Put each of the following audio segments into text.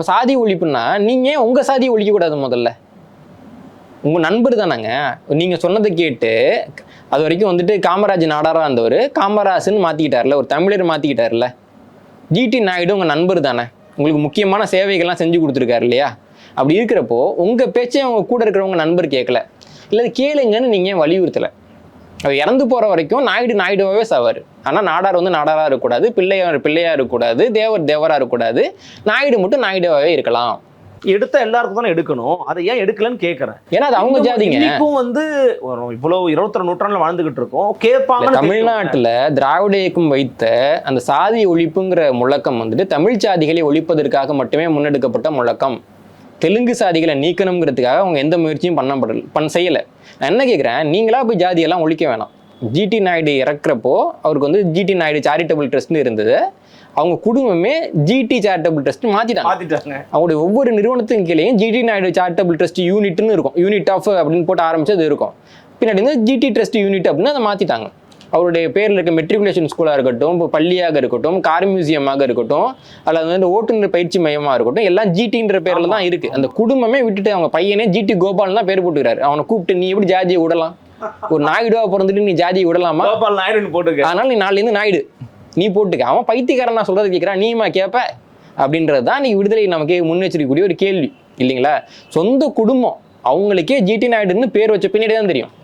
சாதி ஒழிப்புன்னா நீங்க உங்க சாதி ஒழிக்க கூடாது. முதல்ல உங்க நண்பர் தானாங்க. நீங்க சொன்னதை கேட்டு அது வரைக்கும் வந்துட்டு காமராஜ் நாடாரா இருந்தவர் காமராஜ்னு மாத்திக்கிட்டார்ல, ஒரு தமிழர் மாத்திக்கிட்டார்ல. ஜிடி நாயுடு உங்க நண்பர் தானே, உங்களுக்கு முக்கியமான சேவைகள்லாம் செஞ்சு கொடுத்துருக்காரு இல்லையா? அப்படி இருக்கிறப்போ உங்க பேச்சே அவங்க கூட இருக்கிறவங்க நண்பர் கேட்கல, இல்லை கேளுங்கன்னு நீங்க வலியுறுத்தலை. அவர் இறந்து போற வரைக்கும் நாயுடு நாயுடுவாவே சாவார். ஆனால் நாடார் வந்து நாடாரா இருக்கக்கூடாது, பிள்ளையார் பிள்ளையா இருக்கக்கூடாது, தேவர் தேவரா இருக்கக்கூடாது, நாயுடு மட்டும் நாயுடுவாவே இருக்கலாம். எடுத்த எல்லாருக்கும் தானே எடுக்கணும், அதை ஏன் எடுக்கலன்னு கேட்கறேன். ஏன்னா அது அவங்க ஜாதிங்க. இன்னைக்கும் வந்து இவ்வளவு 21 நூற்றாண்டுல வாழ்ந்துகிட்டு இருக்கோம், கேட்பாங்க. தமிழ்நாட்டுல திராவிட இயக்கம் வைத்த அந்த சாதி ஒழிப்புங்கிற முழக்கம் வந்துட்டு தமிழ் சாதிகளை ஒழிப்பதற்காக மட்டுமே முன்னெடுக்கப்பட்ட முழக்கம். தெலுங்கு சாதிகளை நீக்கணுங்கிறதுக்காக அவங்க எந்த முயற்சியும் செய்யலை. நான் என்ன கேட்குறேன், நீங்களா போய் ஜாதியெல்லாம் ஒழிக்க வேணாம். ஜிடி நாயுடு இறக்குறப்போ அவருக்கு வந்து ஜிடி நாயுடு சேரிட்டபிள் ட்ரஸ்ட்னு இருந்தது. அவங்க குடும்பமே ஜிடி சேரிட்டபிள் ட்ரஸ்ட் மாத்திட்டாங்க. அவங்களுடைய ஒவ்வொரு நிறுவனத்தின் கீழேயும் ஜிடி நாயுடு சேரிட்டபிள் ட்ரஸ்ட் யூனிட்னு இருக்கும், யூனிட் ஆஃப் அப்படின்னு போட்டு ஆரம்பிச்சது இருக்கும். பின்னாடி வந்து ஜிடி ட்ரஸ்ட் யூனிட் அப்படின்னு அதை மாத்திட்டாங்க. அவருடைய பேரில் இருக்க மெட்ரிகுலேஷன் ஸ்கூலாக இருக்கட்டும், இப்போ பள்ளியாக இருக்கட்டும், கார் மியூசியமாக இருக்கட்டும், அல்லது வந்து ஓட்டுநர் பயிற்சி மையமாக இருக்கட்டும், எல்லாம் ஜிடின்ற பேரில் தான் இருக்குது. அந்த குடும்பமே விட்டுட்டு அவங்க பையனே ஜிடி கோபால் தான் பேர் போட்டுக்கிறாரு. அவனை கூப்பிட்டு நீ எப்படி ஜாதியை விடலாம்? ஒரு நாயுடுவா பிறந்துட்டு நீ ஜாதியை விடலாமா? கோபால் நாயுடுன்னு போட்டுக்க. அதனால நீ நாளிலேருந்து நாயுடு நீ போட்டுக்க. அவன் பைத்தியக்காரன் நான் சொல்றது கேட்குறான், நீமா கேட்ப அப்படின்றது தான் நீ விடுதலை நமக்கு முன்னெச்சரிக்கக்கூடிய ஒரு கேள்வி இல்லைங்களா? சொந்த குடும்பம் அவங்களுக்கே ஜிடி நாயுடுன்னு பேர் வச்ச பின்னாடி தான் தெரியும்.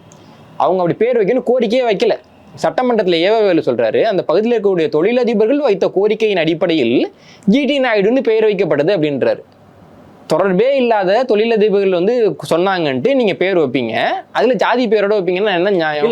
அவங்க அப்படி பேர் வைக்கணும் கோரிக்கையே வைக்கல. சட்டமன்றத்தில் ஏவவேலு சொல்றாரு, அந்த பகுதியில் இருக்கக்கூடிய தொழிலதிபர்கள் வைத்த கோரிக்கையின் அடிப்படையில் ஜிடி நாயுடுன்னு பெயர் வைக்கப்பட்டது அப்படின்றாரு. தொடர்பே இல்லாத தொழிலதிபர்கள் வந்து சொன்னாங்கன்ட்டு நீங்க பேர் வைப்பீங்க, அதுல ஜாதி பேரோட வைப்பீங்கன்னா என்ன நியாயம்?